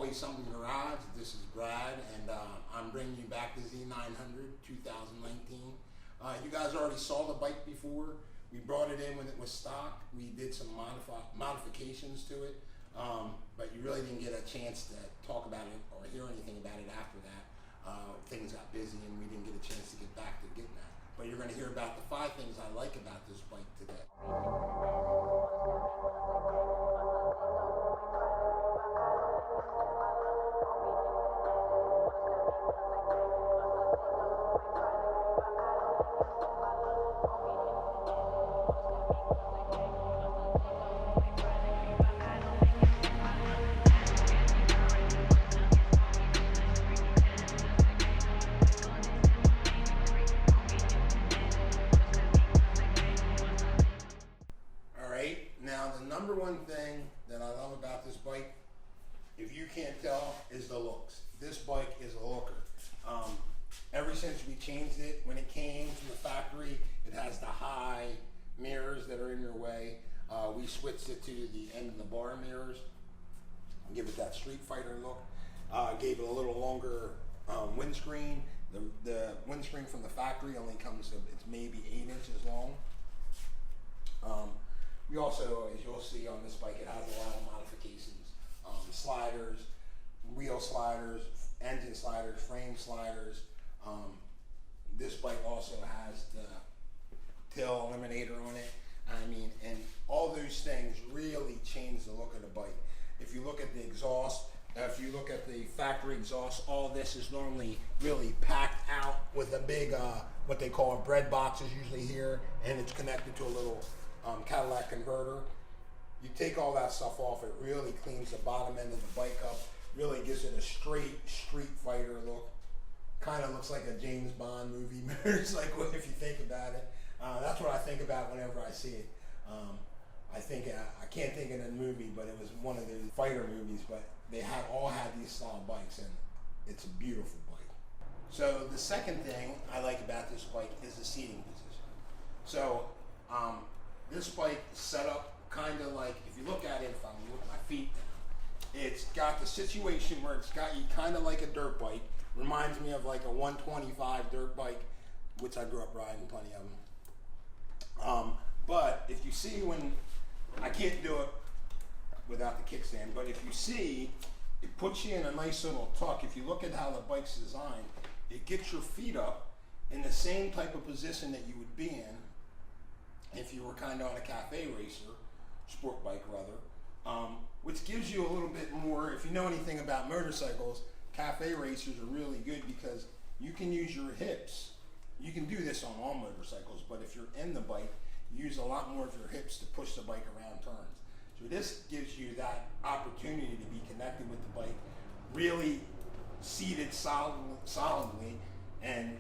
Always Something Garage. This is Brad, and I'm bringing you back the Z900 2019. You guys already saw the bike before. We brought it in when it was stock. We did some modifications to it, but you really didn't get a chance to talk about it or hear anything about it after that. Things got busy and we didn't get a chance to get back to getting that. But you're going to hear about the 5 things I like about this bike today. Now, the number one thing that I love about this bike, if you can't tell, is the looks. This bike is a looker. Ever since we changed it, when it came from the factory, it has the high mirrors that are in your way. We switched it to the end of the bar mirrors, give it that Street Fighter look. Gave it a little longer windscreen. The windscreen from the factory only comes to, it's maybe 8 inches long. We also, as you'll see on this bike, it has a lot of modifications. Sliders, wheel sliders, engine sliders, frame sliders. This bike also has the tail eliminator on it. I mean, and all those things really change the look of the bike. If you look at the exhaust, if you look at the factory exhaust, all this is normally really packed out with a big, what they call a bread box is usually here, and it's connected to a little Cadillac converter. You take all that stuff off, it really cleans the bottom end of the bike up, really gives it a straight Street Fighter look. Kind of looks like a James Bond movie. It's like, if you think about it. That's what I think about whenever I see it. I can't think of the movie, but it was one of the fighter movies, but they all had these style bikes, and it's a beautiful bike. So the second thing I like about this bike is the seating position. So this bike is set up kind of like, if you look at it, if I'm with my feet down, it's got the situation where it's got you kind of like a dirt bike. Reminds me of like a 125 dirt bike, which I grew up riding plenty of them. But if you see, when I can't do it without the kickstand, but if you see, it puts you in a nice little tuck. If you look at how the bike's designed, it gets your feet up in the same type of position that you would be in if you were kind of on a cafe racer, sport bike rather, which gives you a little bit more. If you know anything about motorcycles, cafe racers are really good because you can use your hips. You can do this on all motorcycles, but if you're in the bike, you use a lot more of your hips to push the bike around turns. So this gives you that opportunity to be connected with the bike, really seated solidly, and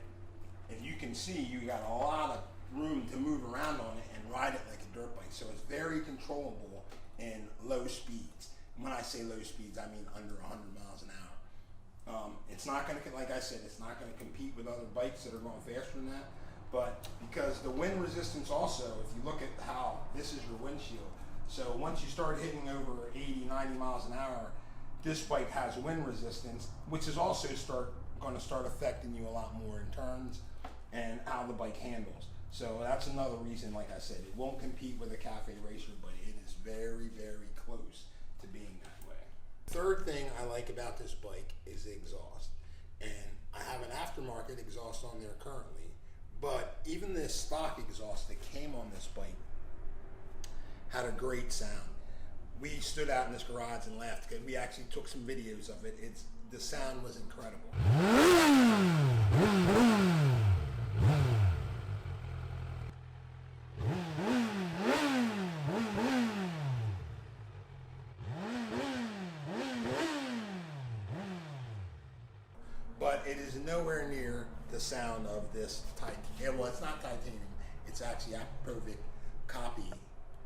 if you can see, you got a lot of room to move around on it and ride it like a dirt bike. So it's very controllable in low speeds. When I say low speeds, I mean under 100 miles an hour. It's not going to, like I said, it's not going to compete with other bikes that are going faster than that. But because the wind resistance also, if you look at how this is your windshield, so once you start hitting over 80, 90 miles an hour, this bike has wind resistance, which is also going to start affecting you a lot more in turns and how the bike handles. So that's another reason, like I said, it won't compete with a cafe racer, but it is very, very close to being that way. Third thing I like about this bike is the exhaust. And I have an aftermarket exhaust on there currently, but even this stock exhaust that came on this bike had a great sound. We stood out in this garage and laughed because we actually took some videos of it. The sound was incredible. But it is nowhere near the sound of this titanium. Well, it's not titanium. It's actually Aprovic copy,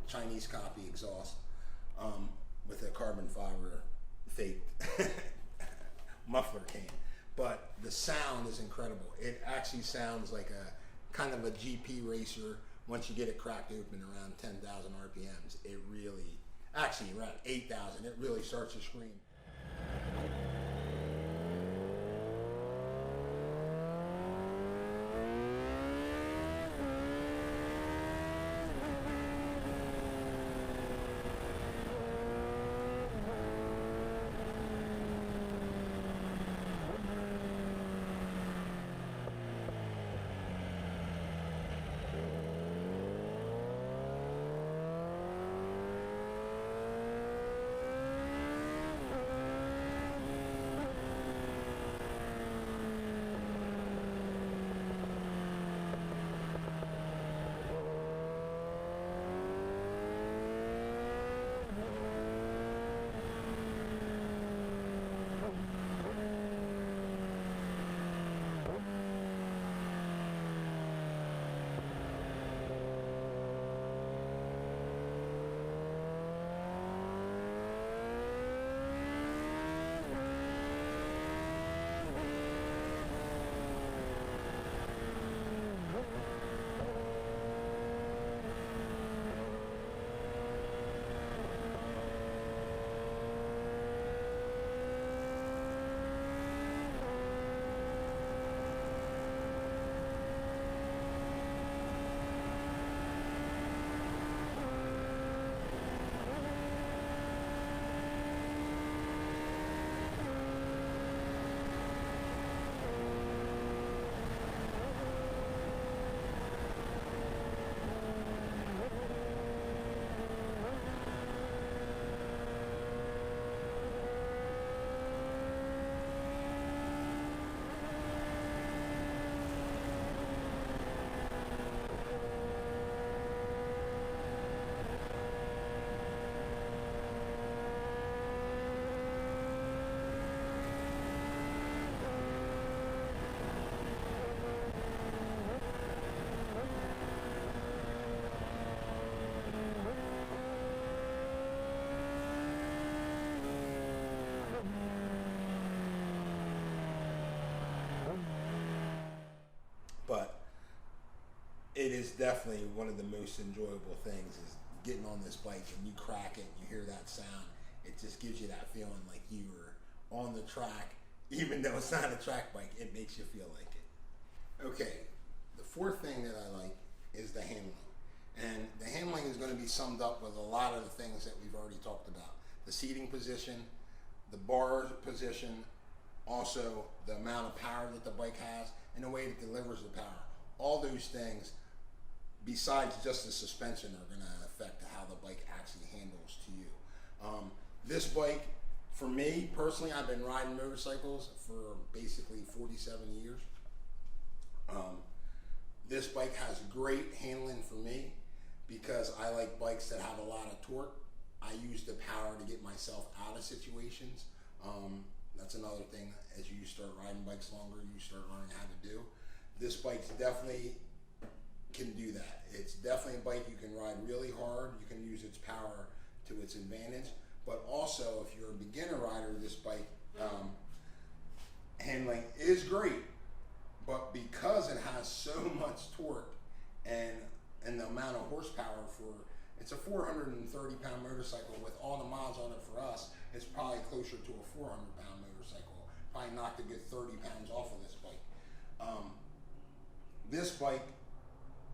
Chinese copy exhaust with a carbon fiber fake muffler can. But the sound is incredible. It actually sounds like a kind of a GP racer. Once you get it cracked open around 10,000 RPMs, it really, actually around 8,000, it really starts to scream. is definitely one of the most enjoyable things is getting on this bike and you crack it, you hear that sound. It just gives you that feeling like you were on the track, even though it's not a track bike. It makes you feel like it. Okay, the fourth thing that I like is the handling. And the handling is going to be summed up with a lot of the things that we've already talked about. The seating position, the bar position, also the amount of power that the bike has, and the way it delivers the power. All those things, besides just the suspension, are going to affect how the bike actually handles to you. This bike, for me personally, I've been riding motorcycles for basically 47 years. This bike has great handling for me because I like bikes that have a lot of torque. I use the power to get myself out of situations. That's another thing. As you start riding bikes longer, you start learning how to do. This bike definitely can do that. It's definitely a bike you can ride really hard. You can use its power to its advantage. But also, if you're a beginner rider, this bike handling is great. But because it has so much torque and the amount of horsepower it's a 430 pound motorcycle with all the miles on it for us, it's probably closer to a 400 pound motorcycle. Probably knocked a good 30 pounds off of this bike. This bike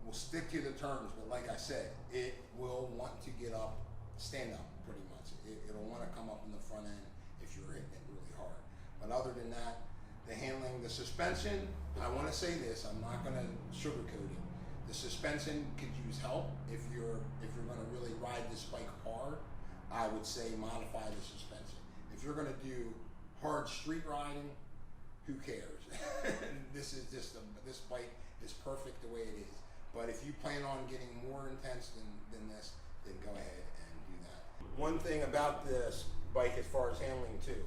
will stick to the turns, but like I said, it will want to get up, stand up pretty much. It'll want to come up in the front end if you're hitting it really hard. But other than that, the handling, the suspension, I want to say this, I'm not going to sugarcoat it. The suspension could use help. If you're going to really ride this bike hard, I would say modify the suspension. If you're going to do hard street riding, who cares? This bike is perfect the way it is. But if you plan on getting more intense than this, then go ahead and do that. One thing about this bike as far as handling too,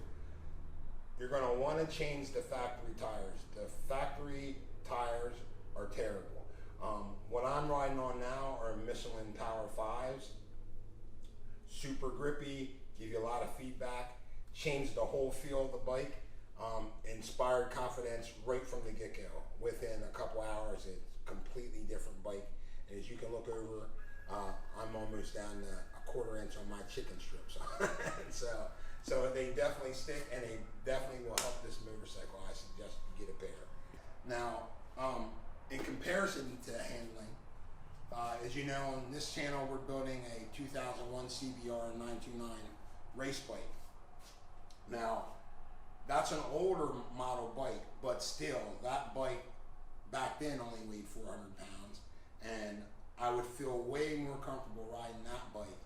you're going to want to change the factory tires. The factory tires are terrible. What I'm riding on now are Michelin Power 5s. Super grippy, give you a lot of feedback, changed the whole feel of the bike, inspired confidence right from the get-go. Within a couple hours, it's a completely different bike. And as you can look over, I'm almost down to a quarter inch on my chicken strips. So they definitely stick, and they definitely will help this motorcycle. I suggest you get a pair. Now, in comparison to handling, as you know, on this channel we're building a 2001 CBR 929 race bike. Now, that's an older model bike, but still, that bike back then only weighed 400 pounds, and I would feel way more comfortable riding that bike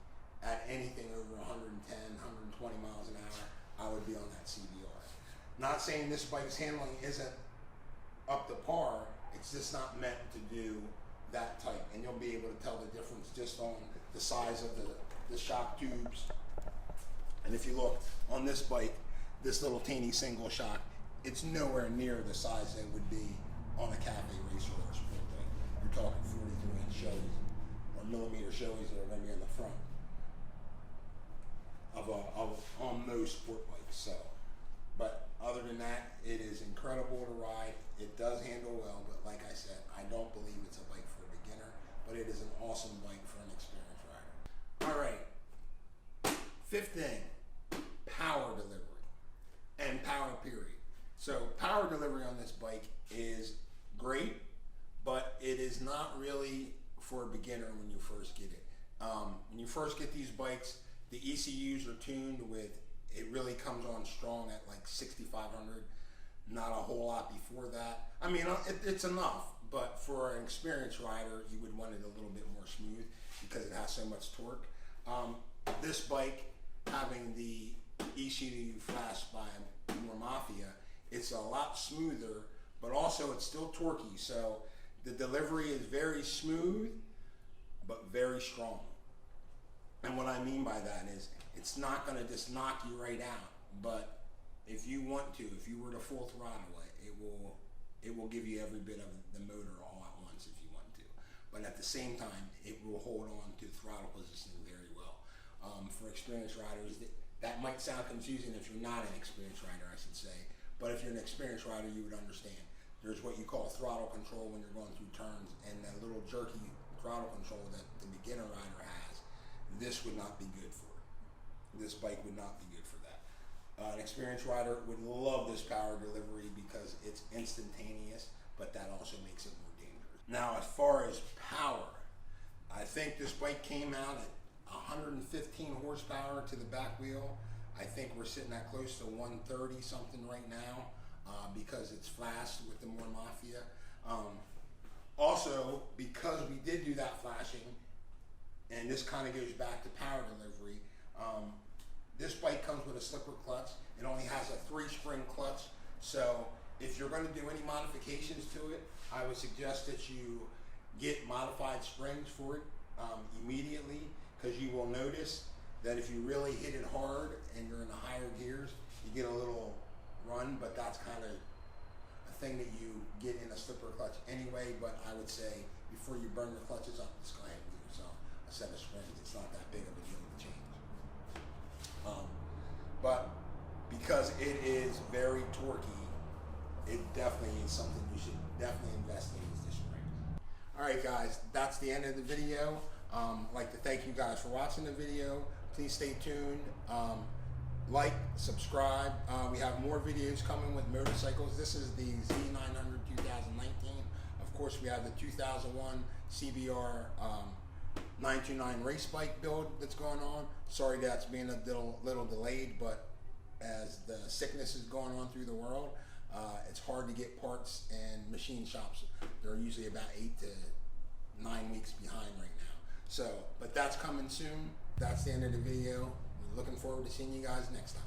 at anything over 110, 120 miles an hour. I would be on that CBR. Not saying this bike's handling isn't up to par, it's just not meant to do that type, and you'll be able to tell the difference just on the size of the shock tubes. And if you look on this bike, this little teeny single shock, it's nowhere near the size that would be on a cafe racer or a sport bike. You're talking 43-inch Chevys or millimeter Chevys that are going to be in the front on those sport bikes. So, but other than that, it is incredible to ride. It does handle well, but like I said, I don't believe it's a bike for a beginner, but it is an awesome bike for an experienced rider. All right, fifth thing, power delivery and power period. So power delivery on this bike is great, but it is not really for a beginner when you first get it. When you first get these bikes, the ECUs are tuned with, it really comes on strong at like 6,500. Not a whole lot before that. I mean, it's enough, but for an experienced rider, you would want it a little bit more smooth because it has so much torque. This bike, having the ECU flash by More Mafia, it's a lot smoother, but also it's still torquey. So the delivery is very smooth, but very strong. And what I mean by that is, it's not going to just knock you right out, but if you want to, if you were to full throttle it will give you every bit of the motor all at once if you want to. But at the same time, it will hold on to throttle positioning very well. For experienced riders, that might sound confusing if you're not an experienced rider, I should say. But if you're an experienced rider, you would understand. There's what you call throttle control when you're going through turns, and that little jerky throttle control that the beginner rider has. This would not be good for it. This bike would not be good for that. An experienced rider would love this power delivery because it's instantaneous, but that also makes it more dangerous. Now, as far as power, I think this bike came out at 115 horsepower to the back wheel. I think we're sitting at close to 130 something right now because it's flashed with the more Mafia. Also, because we did do that flashing, and this kind of goes back to power delivery, this bike comes with a slipper clutch. It only has a 3-spring clutch, so if you're going to do any modifications to it, I would suggest that you get modified springs for it immediately, because you will notice that if you really hit it hard and you're in the higher gears, you get a little run, but that's kind of a thing that you get in a slipper clutch anyway. But I would say before you burn your clutches up, just go ahead and give yourself a set of springs. It's not that big of a deal to change. But because it is very torquey, it definitely is something you should definitely invest in, is the springs. Alright guys, that's the end of the video. I'd like to thank you guys for watching the video. Please stay tuned. Like, subscribe. We have more videos coming with motorcycles. This is the Z900 2019. Of course, we have the 2001 CBR 929 race bike build that's going on. Sorry that's being a little delayed, but as the sickness is going on through the world, it's hard to get parts, and machine shops, they're usually about 8 to 9 weeks behind right now. So, but that's coming soon. That's the end of the video. We're looking forward to seeing you guys next time.